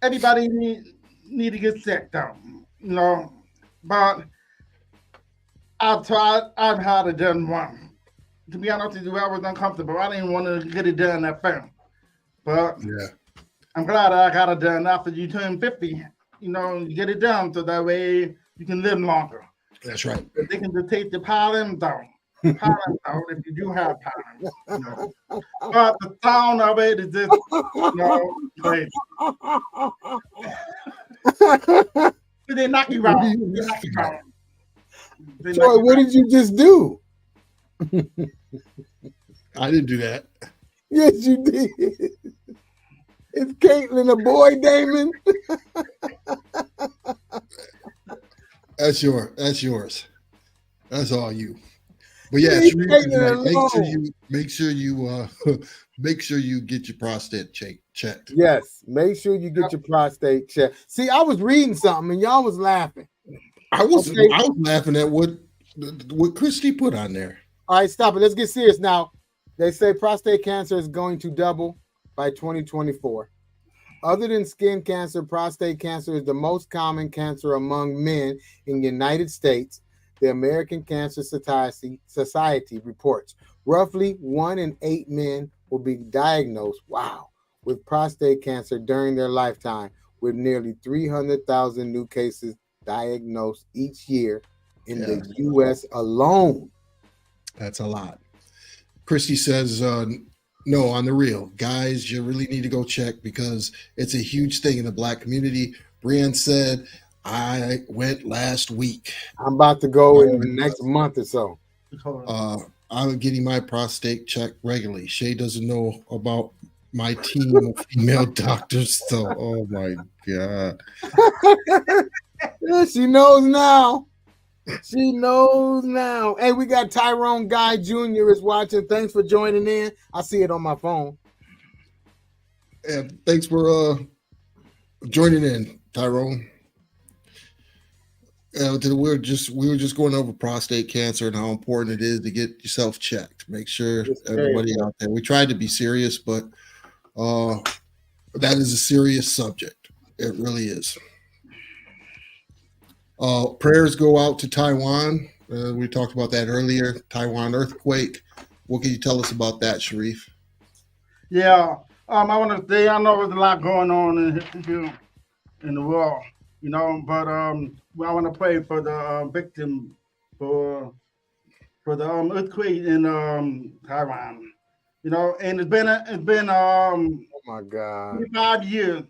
everybody need to get sick though. You know, but I've had it done once. To be honest with you, I was uncomfortable. I didn't want to get it done at first. But yeah, I'm glad I got it done after you turn 50. You know, you get it done so that way you can live longer. That's right. They can just take the pollen down. Pollen out if you do have pollen. You know. But the sound of it is just, you know, crazy. They knock you out. They knock you out. Troy, what did you just do? I didn't do that. Yes, you did. Is Caitlin a boy, Damon? That's yours. That's all you. But yeah, make sure you get your prostate checked. Yes, make sure you get your prostate checked. See, I was reading something and y'all was laughing. I was laughing at what Christy put on there. All right, stop it. Let's get serious now. They say prostate cancer is going to double by 2024. Other than skin cancer, prostate cancer is the most common cancer among men in the United States. The American Cancer Society reports roughly 1 in 8 men will be diagnosed, with prostate cancer during their lifetime, with nearly 300,000 new cases diagnosed each year in the U.S. alone. That's a lot. Christy says, no, on the real, guys, you really need to go check because it's a huge thing in the Black community. Brian said, I went last week. I'm about to go in the next month or so. I'm getting my prostate checked regularly. Shay doesn't know about my team of female doctors, so oh my God. Yeah, she knows now. She knows now. Hey, we got Tyrone Guy Jr. is watching. Thanks for joining in. I see it on my phone. And thanks for joining in, Tyrone. We were just going over prostate cancer and how important it is to get yourself checked. Make sure everybody out there. We tried to be serious, but that is a serious subject. It really is. Prayers go out to Taiwan. We talked about that earlier. Taiwan Earthquake. What can you tell us about that, Sharif? Yeah, I want to say I know there's a lot going on in the world, you know, but I want to pray for the victim for the earthquake in Taiwan, you know, and it's been oh my God, 25 years.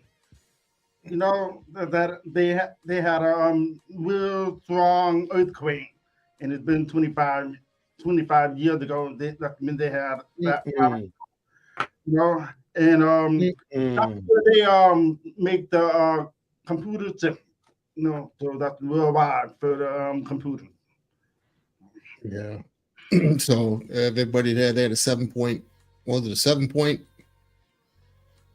You know that they had a real strong earthquake, and it's been 25 years ago. They had that. You know, and that's where they make the computer chip. So that's worldwide for the computer. Yeah. So everybody there, they had a 7 point. Was it a 7 point?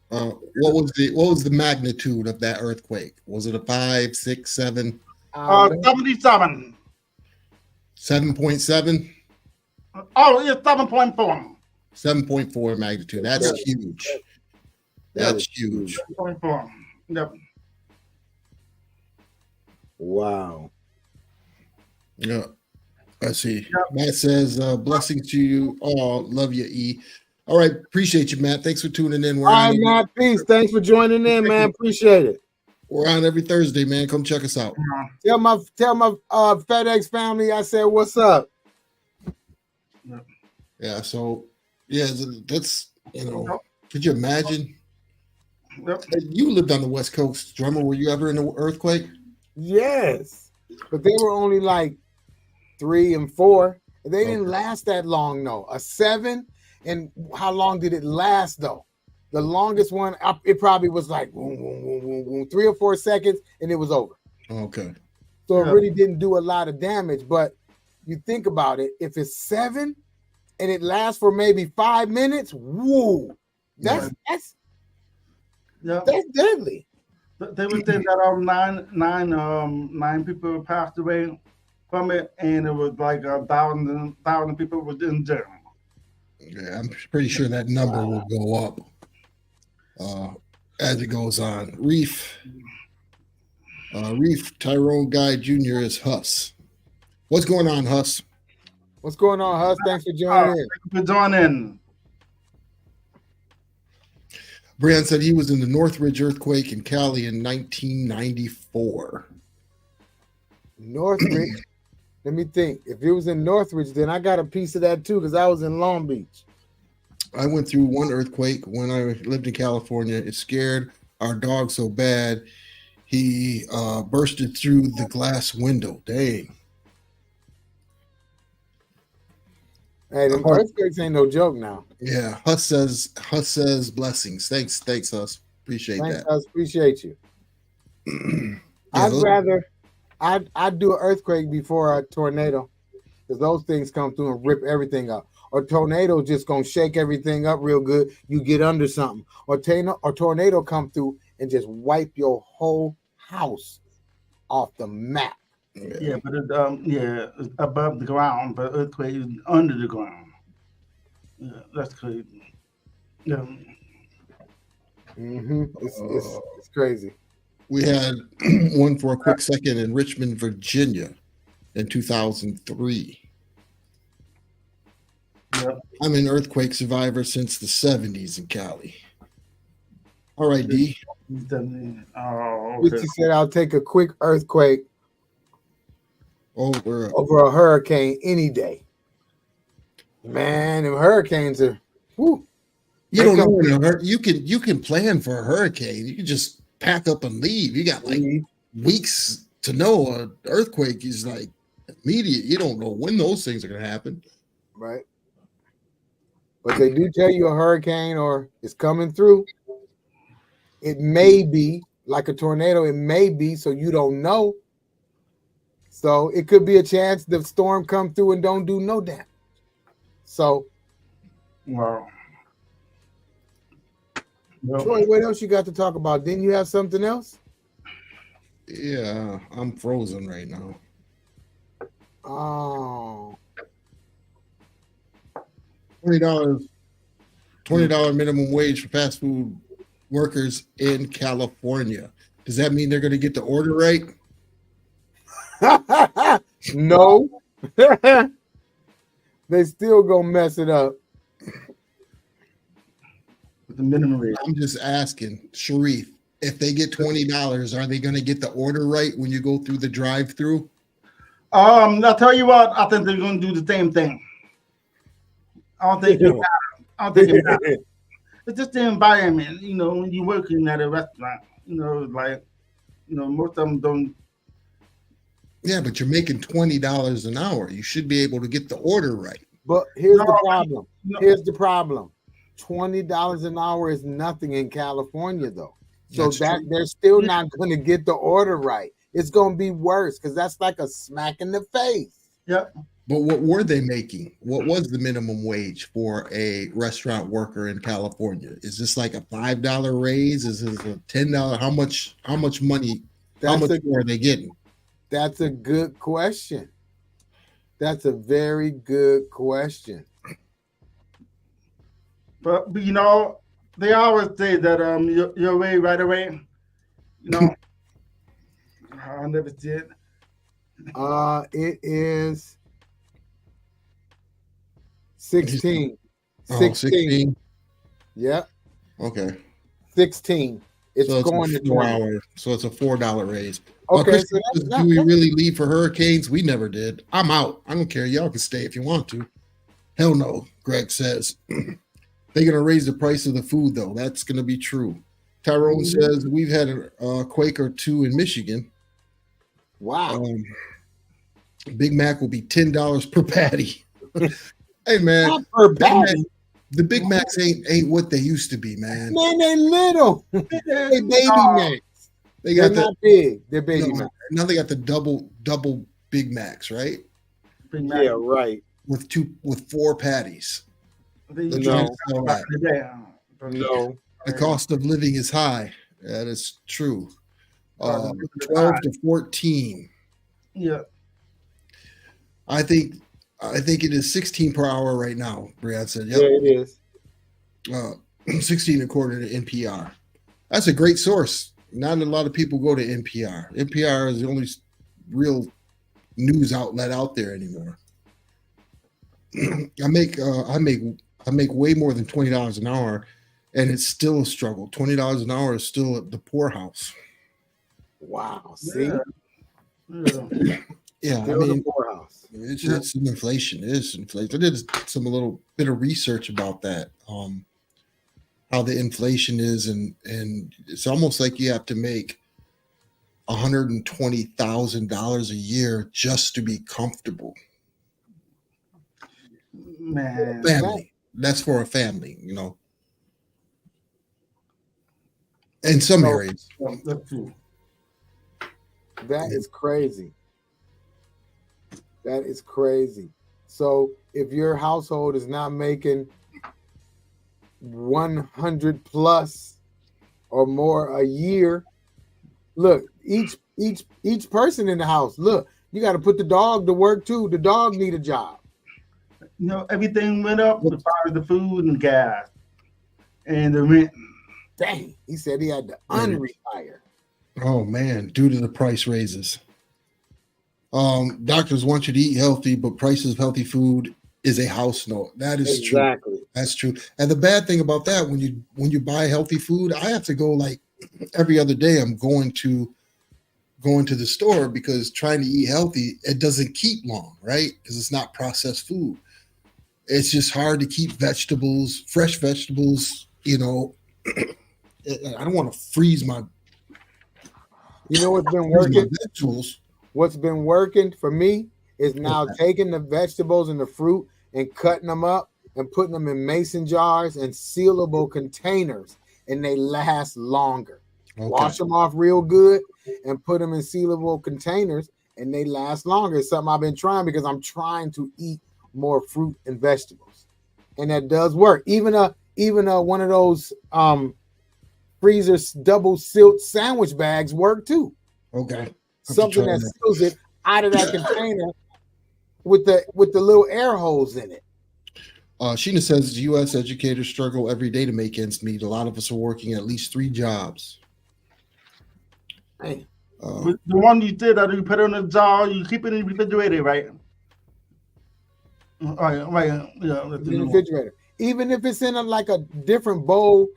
What was the magnitude of that earthquake? Was it a 5, 6, 7? 77. 7.7? Oh, it's 7.4. 7.4 magnitude. That's huge. That's huge. 7.4. Yep. Wow. Yeah. Let's see. Yep. Matt says, blessings to you all. Love you, E. All right. Appreciate you, Matt. Thanks for tuning in. All right, Matt. Peace. Thanks for joining in, man. Appreciate it. We're on every Thursday, man. Come check us out. Tell my FedEx family I said, what's up? Yeah. So, yeah, that's, could you imagine? You lived on the West Coast, drummer. Were you ever in an earthquake? Yes. But they were only like 3 and 4. They didn't last that long, though. A 7. And how long did it last, though? The longest one, it probably was like 3 or 4 seconds, and it was over. Okay. So it really didn't do a lot of damage. But you think about it, if it's 7 and it lasts for maybe 5 minutes, woo, that's deadly. They would say that nine people passed away from it, and it was like 1,000 people was in jail. Yeah, I'm pretty sure that number will go up as it goes on. Reef Tyrone Guy Jr. is Huss. What's going on, Huss? What's going on, Huss? Thanks for joining in. Thanks for joining. Brian said he was in the Northridge earthquake in Cali in 1994. Northridge? Let me think. If it was in Northridge, then I got a piece of that too, because I was in Long Beach. I went through one earthquake when I lived in California. It scared our dog so bad, he bursted through the glass window. Dang. Hey, the earthquakes ain't no joke now. Yeah. Huss says blessings. Thanks, Huss. Appreciate that. Huss. Appreciate you. I'd do an earthquake before a tornado, because those things come through and rip everything up. Or tornado just gonna shake everything up real good. You get under something. Or tornado come through and just wipe your whole house off the map. Yeah, but it's above the ground, but earthquake is under the ground. Yeah, that's crazy. Yeah. It's crazy. We had one for a quick second in Richmond, Virginia in 2003. Yep. I'm an earthquake survivor since the 70s in Cali. All right, D. Richie said, I'll take a quick earthquake over a hurricane any day. Man, them hurricanes are whew. You don't know you can plan for a hurricane. You can just pack up and leave. You got like weeks to know. An earthquake is like immediate. You don't know when those things are going to happen. Right. But they do tell you a hurricane or it's coming through. It may be like a tornado. It may be, so you don't know. So it could be a chance the storm come through and don't do no damage. So, wow. Troy, what else you got to talk about? Didn't you have something else? Yeah, I'm frozen right now. Oh. $20 minimum wage for fast food workers in California. Does that mean they're going to get the order right? No. They still gonna mess it up. With the minimum wage. I'm just asking, Sharif, if they get $20, are they going to get the order right when you go through the drive-through? I'll tell you what, I think they're going to do the same thing. I don't think it matters. It's just the environment, when you're working at a restaurant, most of them don't. Yeah, but you're making $20 an hour. You should be able to get the order right. But here's the problem. Here's the problem. $20 an hour is nothing in California, though. So That's that true. they're still not going to get the order right. It's going to be worse because that's like a smack in the face. Yep. But what were they making? What was the minimum wage for a restaurant worker in California? Is this like a $5 raise? Is this a $10? How much money? How much more are they getting? That's a good question. That's a very good question. But you know, they always say that your way right away. You know, I never did. It is 16. Oh, 16. Yep. Okay. 16. It's So going a to 4 20. hour. So it's a $4 raise. Okay, Chris, so that's do we really leave for hurricanes? We never did. I'm out. I don't care. Y'all can stay if you want to. Hell no, Greg says. They're gonna raise the price of the food, though. That's gonna be true. Tyrone says we've had a quake or two in Michigan. Wow. Big Mac will be $10 per patty. Hey man, Not per patty. the Big Macs ain't what they used to be, man. Man, they little. They baby Macs. They They're got not big. They're baby no, Macs. now they got the double Big Macs, right? Big Mac. Yeah, right. With 4 patties. They The used No. joint to- is all right. No. The cost of living is high. That is true. 12 to 14. Yeah. I think it is 16 per hour right now. Brian said, Yeah, "Yep, it is. 16 according to NPR." That's a great source. Not a lot of people go to NPR. NPR is the only real news outlet out there anymore. I make way more than $20 an hour, and it's still a struggle. $20 an hour is still at the poorhouse. Wow. See? Yeah. Yeah. Yeah, Still I mean, the poorhouse. it's an inflation. It is inflation. I did a little bit of research about that. How the inflation is, and it's almost like you have to make $120,000 a year just to be comfortable. Man. Family. That's for a family, you know. In some areas. That's true. That is crazy. That is crazy. So if your household is not making 100 plus or more a year, look, each person in the house, look, you got to put the dog to work too. The dog need a job. You know, everything went up as far as the food and gas and the rent. Dang, he said he had to unretire. Oh man, due to the price raises. Doctors want you to eat healthy, but prices of healthy food is a house note. That is Exactly. true. That's true. And the bad thing about that, when you buy healthy food, I have to go like every other day. I'm going to the store because trying to eat healthy, it doesn't keep long, right? Because it's not processed food. It's just hard to keep vegetables, fresh vegetables. You know, I don't want to freeze my. You know what's been working? Vegetables. What's been working for me is now taking the vegetables and the fruit and cutting them up and putting them in mason jars and sealable containers, and they last longer. Okay. Wash them off real good and put them in sealable containers, and they last longer. It's something I've been trying because I'm trying to eat more fruit and vegetables, and that does work. Even one of those freezer double sealed sandwich bags work too. Okay. Something that seals it out of that container with the little air holes in it. Sheena says U.S. educators struggle every day to make ends meet. A lot of us are working at least 3 jobs. Man. The one you did that you put in a jar, you keep it in the refrigerator, right? Right. Yeah. In the refrigerator. Even if it's in like a different bowl,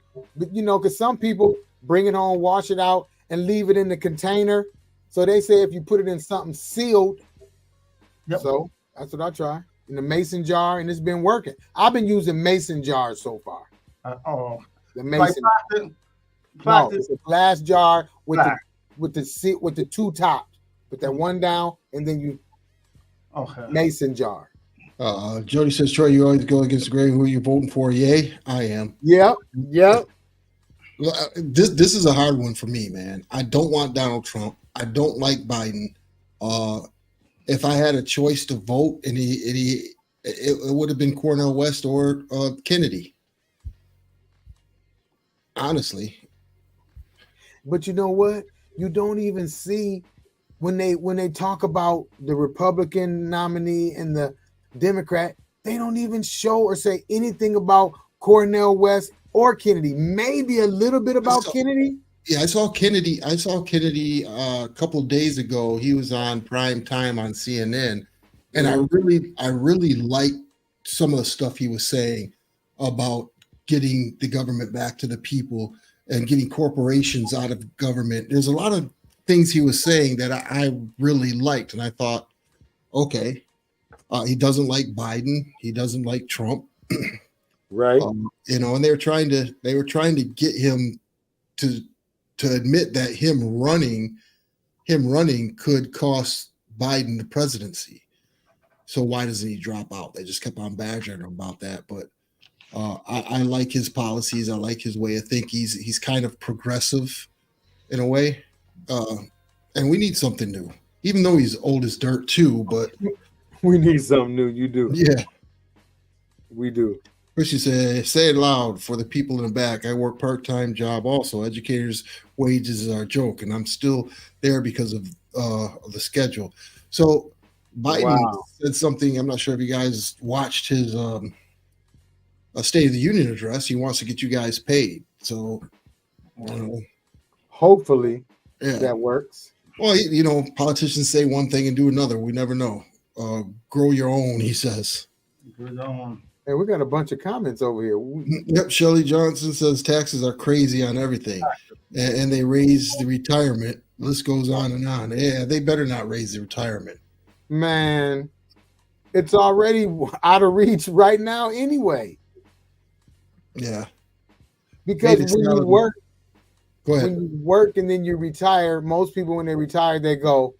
you know, because some people bring it home, wash it out, and leave it in the container. So they say if you put it in something sealed, so that's what I try in the mason jar, and it's been working. I've been using mason jars so far. The mason. Like plastic. No, it's a glass jar with the 2 tops. Put that one down, and then you mason jar. Jody says, Troy, you always go against the grain. Who are you voting for? Yay, I am. Yep. This is a hard one for me, man. I don't want Donald Trump. I don't like Biden. If I had a choice to vote, it would have been Cornel West or Kennedy. Honestly. But you know what? You don't even see when they talk about the Republican nominee and the Democrat, they don't even show or say anything about Cornel West or Kennedy. Maybe a little bit about Kennedy. Yeah, I saw Kennedy a couple of days ago. He was on prime time on CNN, and I really liked some of the stuff he was saying about getting the government back to the people and getting corporations out of government. There's a lot of things he was saying that I really liked, and I thought, okay, he doesn't like Biden, he doesn't like Trump, right? And they were trying to get him to admit that him running could cost Biden the presidency. So why doesn't he drop out? They just kept on badgering him about that, but. I like his policies. I like his way of thinking. He's kind of progressive in a way. And we need something new, even though he's old as dirt too, but we need something new. You do. Yeah, we do. Christy said, say it loud for the people in the back. I work part-time job also. Educators' wages are a joke, and I'm still there because of the schedule. So Biden said something. I'm not sure if you guys watched his a State of the Union address. He wants to get you guys paid. So, hopefully that works. Well, politicians say one thing and do another. We never know. Grow your own, he says. Hey, we got a bunch of comments over here. Yep, Shelley Johnson says taxes are crazy on everything, and they raise the retirement. List goes on and on. Yeah, they better not raise the retirement. Man, it's already out of reach right now anyway. Yeah, because when you work, go ahead. When you work and then you retire, most people when they retire they go,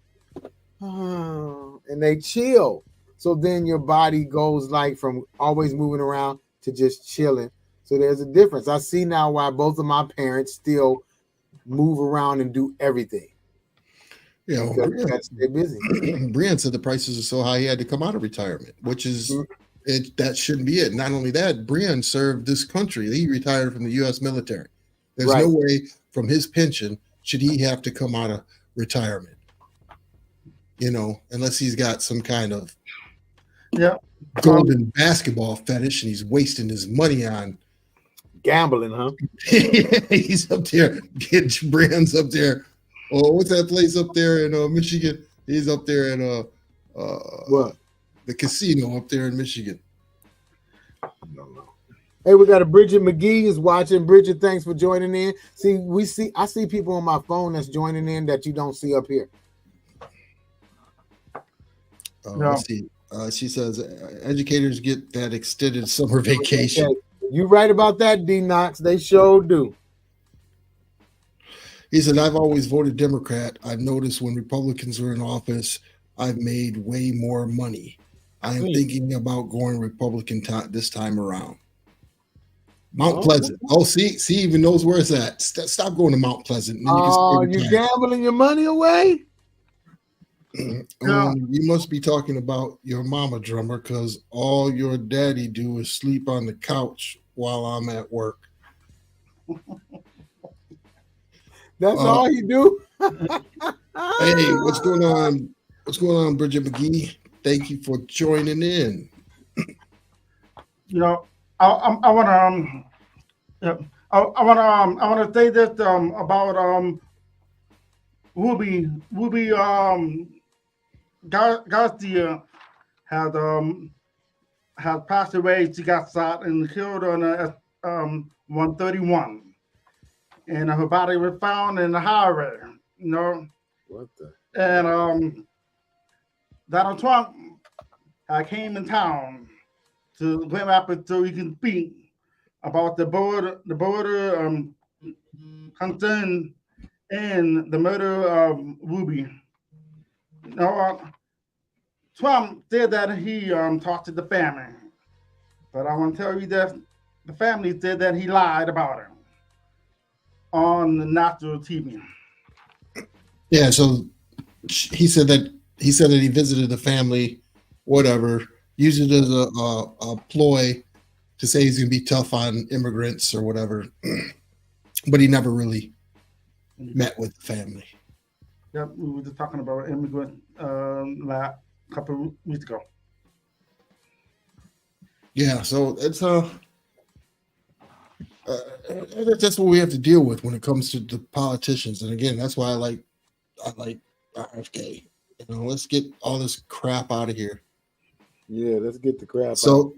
oh, and they chill. So then your body goes like from always moving around to just chilling. So there's a difference. I see now why both of my parents still move around and do everything. Yeah, they're busy. Brian said the prices are so high he had to come out of retirement, which is. That shouldn't be it. Not only that, Brian served this country. He retired from the U.S. military. There's no way from his pension should he have to come out of retirement, unless he's got some kind of golden basketball fetish and he's wasting his money on gambling, huh? He's up there. Brian's up there. Oh, what's that place up there in Michigan? He's up there in what? The casino up there in Michigan. I don't know. Hey, we got a Bridget McGee is watching. Bridget, thanks for joining in. I see people on my phone that's joining in that you don't see up here. Let's see. She says educators get that extended summer vacation. Okay. You right about that, D Knox. They sure do. He said, I've always voted Democrat. I've noticed when Republicans are in office, I've made way more money. I am thinking about going Republican this time around. Mount Pleasant. Oh, see, even knows where it's at. Stop going to Mount Pleasant. You gambling your money away? You must be talking about your mama drummer because all your daddy do is sleep on the couch while I'm at work. That's all he do? Hey, what's going on? What's going on, Bridget McGee? Thank you for joining in. I want to say this about Ruby Garcia had passed away. She got shot and killed on a 131, and her body was found in the highway. What the? And Donald Trump came in town to Grand Rapids so he can speak about the border concern and the murder of Ruby. Trump said that he talked to the family, but I want to tell you that the family said that he lied about it on the national TV. Yeah, so he said that he visited the family, whatever, used it as a ploy to say he's gonna be tough on immigrants or whatever, but he never really met with the family. Yep, we were just talking about immigrant a couple of weeks ago. Yeah, so it's that's what we have to deal with when it comes to the politicians. And again, that's why I like RFK. You know, let's get all this crap out of here. Yeah, let's get the crap out. So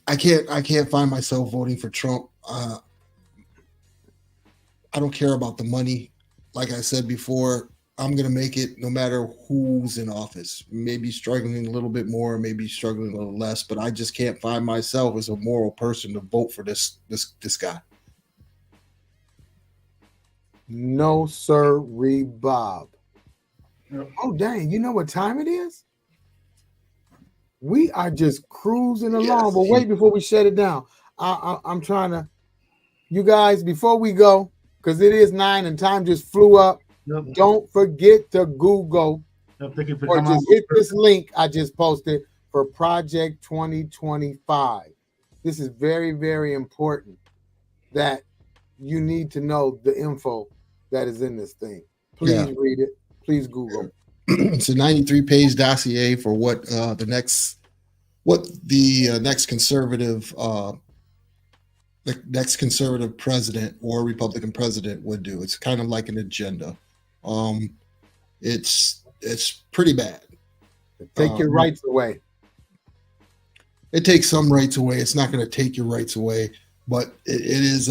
I can't find myself voting for Trump. I don't care about the money. Like I said before, I'm gonna make it no matter who's in office. Maybe struggling a little bit more, maybe struggling a little less, but I just can't find myself as a moral person to vote for this guy. No, sir, Bob. Yep. Oh, dang. You know what time it is? We are just cruising along. Yes. But wait, before we shut it down, I'm trying to, you guys, before we go, because it is 9 and time just flew up. Yep. Don't forget to Google Yep, thank you for or coming just on. hit this link I just posted for Project 2025. This is very, very important that you need to know the info that is in this thing. Please read it. Please Google. It's a 93-page dossier for what the next conservative president or Republican president would do. It's kind of like an agenda. It's pretty bad. Take your rights away. It takes some rights away. It's not going to take your rights away, but it is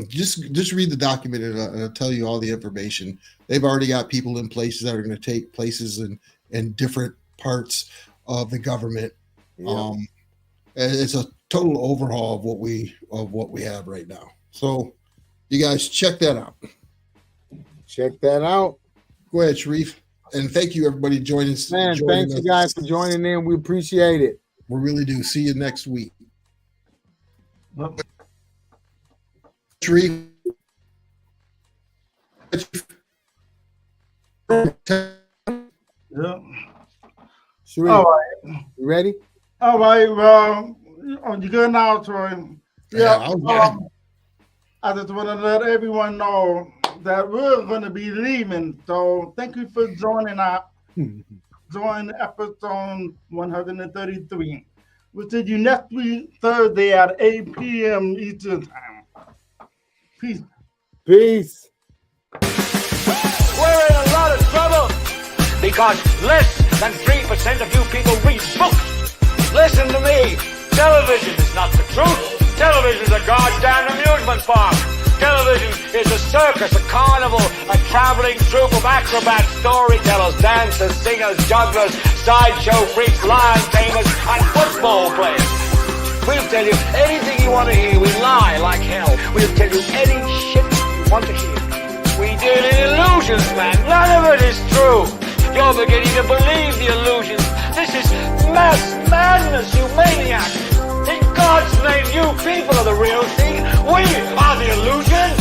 just read the document and it'll tell you all the information. They've already got people in places that are going to take places in different parts of the government. Yeah. And it's a total overhaul of what we have right now. So you guys check that out. Check that out. Go ahead, Sharif. And thank you, everybody, joining us. Man, thanks you guys for joining in. We appreciate it. We really do. See you next week. Yep. Sharif. Yep. Sharif, All right. you ready? All right. Well, you good now, Troy? Yeah, I was ready. I just want to let everyone know that we're going to be leaving. So thank you for joining episode 133. We'll see you next week, Thursday at 8 p.m. Eastern Time. Peace. Peace. We're in a lot of trouble because less than 3% of you people read books. Listen to me. Television is not the truth. Television is a goddamn amusement park. Television is a circus, a carnival, a traveling troupe of acrobats, storytellers, dancers, singers, jugglers, sideshow freaks, lion tamers, and football players. We'll tell you anything you want to hear. We lie like hell. We'll tell you any shit you want to hear. We deal in illusions, man. None of it is true. You're beginning to believe the illusions. This is mass madness, you maniac. In God's name, you people are the real thing. We are the illusion.